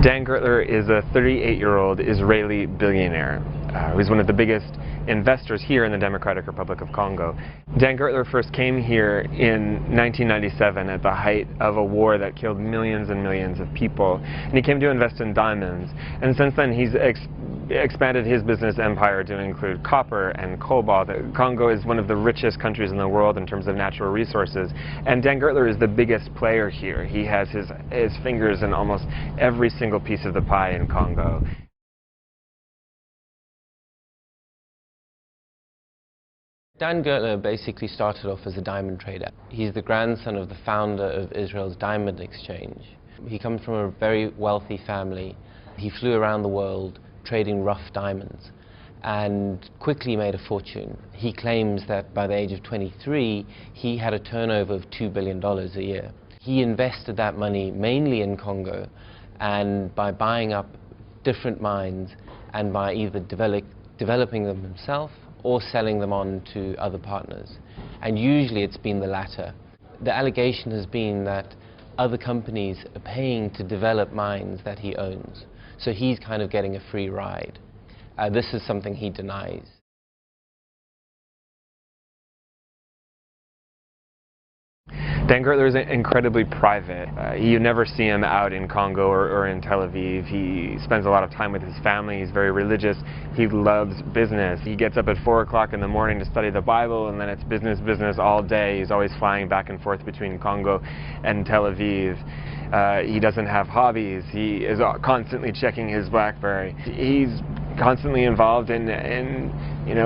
Dan Gertler is a 38-year-old Israeli billionaire who's one of the biggest investors here in the Democratic Republic of Congo. Dan Gertler first came here in 1997 at the height of a war that killed millions and millions of people, and he came to invest in diamonds. And since then he's expanded his business empire to include copper and cobalt. Congo is one of the richest countries in the world in terms of natural resources, and Dan Gertler is the biggest player here. He has his fingers in almost every single piece of the pie in Congo. Dan Gertler basically started off as a diamond trader. He's the grandson of the founder of Israel's Diamond Exchange. He comes from a very wealthy family. He flew around the world trading rough diamonds and quickly made a fortune. He claims that by the age of 23, he had a turnover of $2 billion a year. He invested that money mainly in Congo, and by buying up different mines and by either developing them himself or selling them on to other partners. And usually it's been the latter. The allegation has been that other companies are paying to develop mines that he owns. So he's kind of getting a free ride. This is something he denies. Dan Gertler is incredibly private. You never see him out in Congo or in Tel Aviv. He spends a lot of time with his family. He's very religious. He loves business. He gets up at 4 o'clock in the morning to study the Bible, and then it's business, business all day. He's always flying back and forth between Congo and Tel Aviv. He doesn't have hobbies. He is constantly checking his BlackBerry. He's constantly involved in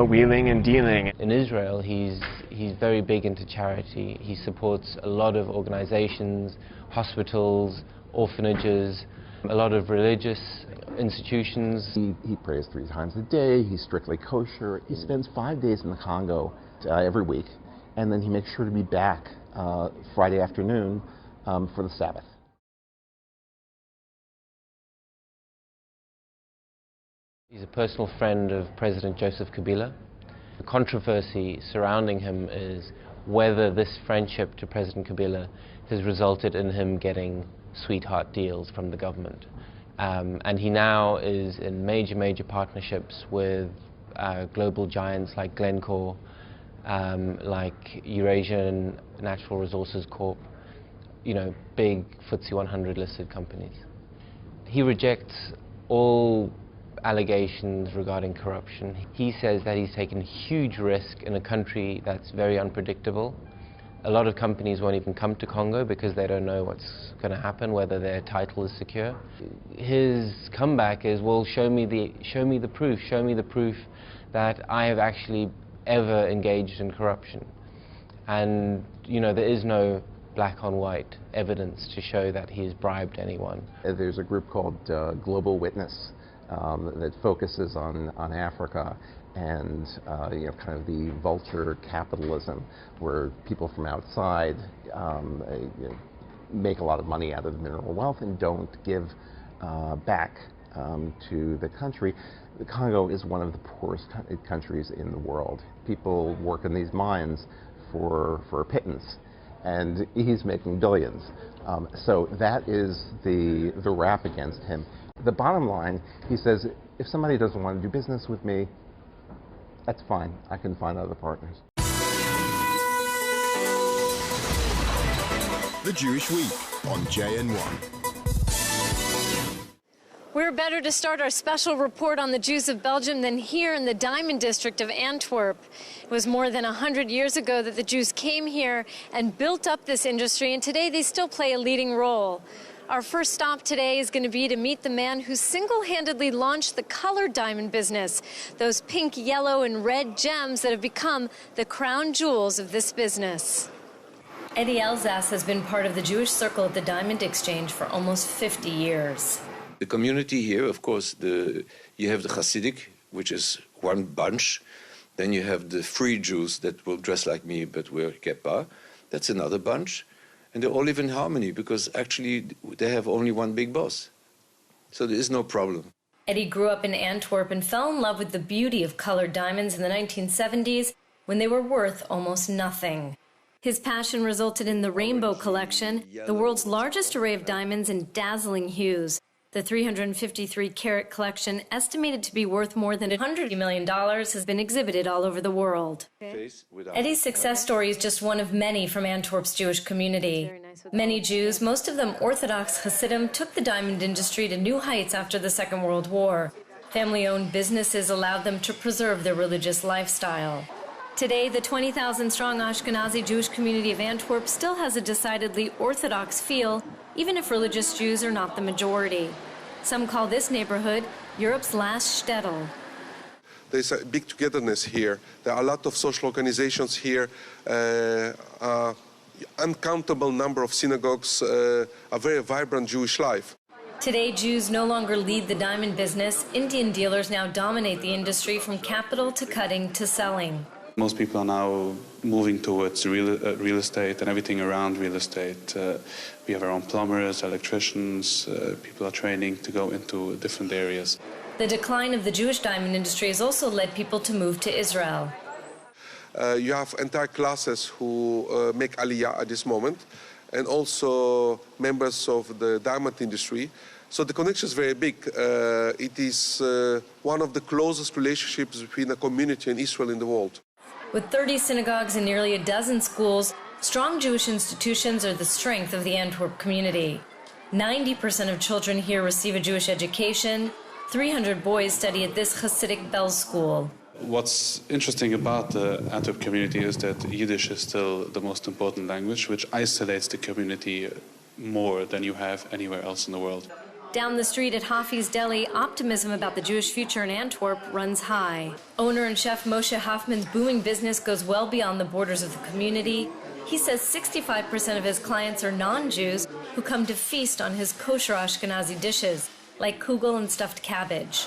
wheeling and dealing. In Israel, he's very big into charity. He supports a lot of organizations, hospitals, orphanages, a lot of religious institutions. He prays 3 times a day. He's strictly kosher. He spends 5 days in the Congo every week, and then he makes sure to be back Friday afternoon for the Sabbath. He's a personal friend of President Joseph Kabila. The controversy surrounding him is whether this friendship to President Kabila has resulted in him getting sweetheart deals from the government. And he now is in major partnerships with global giants like Glencore, like Eurasian Natural Resources Corp, big FTSE 100 listed companies. He rejects all allegations regarding corruption. He says that he's taken huge risk in a country that's very unpredictable. A lot of companies won't even come to Congo because they don't know what's going to happen, whether their title is secure. His comeback is, well, show me the proof that I have actually ever engaged in corruption. And there is no black on white evidence to show that he's bribed anyone. There's a group called Global Witness that focuses on Africa and kind of the vulture capitalism, where people from outside make a lot of money out of the mineral wealth and don't give back to the country. The Congo is one of the poorest countries in the world. People work in these mines for a pittance, and he's making billions. So that is the rap against him. The bottom line, he says, if somebody doesn't want to do business with me, that's fine. I can find other partners. The Jewish Week on JN1. We're better to start our special report on the Jews of Belgium than here in the Diamond District of Antwerp. It was more than 100 years ago that the Jews came here and built up this industry, and today they still play a leading role. Our first stop today is going to be to meet the man who single-handedly launched the colored diamond business, those pink, yellow, and red gems that have become the crown jewels of this business. Eddie Elzas has been part of the Jewish circle at the Diamond Exchange for almost 50 years. The community here, of course, you have the Hasidic, which is one bunch. Then you have the free Jews that will dress like me but wear kippah. That's another bunch. And they all live in harmony because actually they have only one big boss. So there is no problem. Eddie grew up in Antwerp and fell in love with the beauty of colored diamonds in the 1970s when they were worth almost nothing. His passion resulted in the Rainbow Collection, the world's largest array of diamonds in dazzling hues. The 353-carat collection, estimated to be worth more than $100 million, has been exhibited all over the world. Eddie's success story is just one of many from Antwerp's Jewish community. Many Jews, most of them Orthodox Hasidim, took the diamond industry to new heights after the Second World War. Family-owned businesses allowed them to preserve their religious lifestyle. Today, the 20,000-strong Ashkenazi Jewish community of Antwerp still has a decidedly Orthodox feel, even if religious Jews are not the majority. Some call this neighborhood Europe's last shtetl. There's a big togetherness here. There are a lot of social organizations here, uncountable number of synagogues, a very vibrant Jewish life. Today, Jews no longer lead the diamond business. Indian dealers now dominate the industry from capital to cutting to selling. Most people are now moving towards real estate and everything around real estate. We have our own plumbers, electricians, people are training to go into different areas. The decline of the Jewish diamond industry has also led people to move to Israel. You have entire classes who make aliyah at this moment, and also members of the diamond industry. So the connection is very big. It is one of the closest relationships between a community and Israel in the world. With 30 synagogues and nearly a dozen schools, strong Jewish institutions are the strength of the Antwerp community. 90% of children here receive a Jewish education. 300 boys study at this Hasidic Belz school. What's interesting about the Antwerp community is that Yiddish is still the most important language, which isolates the community more than you have anywhere else in the world. Down the street at Hafi's Deli, optimism about the Jewish future in Antwerp runs high. Owner and chef Moshe Hoffman's booming business goes well beyond the borders of the community. He says 65% of his clients are non-Jews who come to feast on his kosher Ashkenazi dishes, like kugel and stuffed cabbage.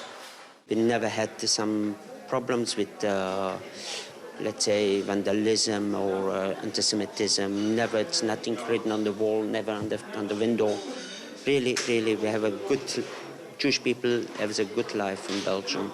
We never had some problems with, let's say, vandalism or anti-Semitism. Never, it's nothing written on the wall, never on the window. Really, we have a good, Jewish people have a good life in Belgium.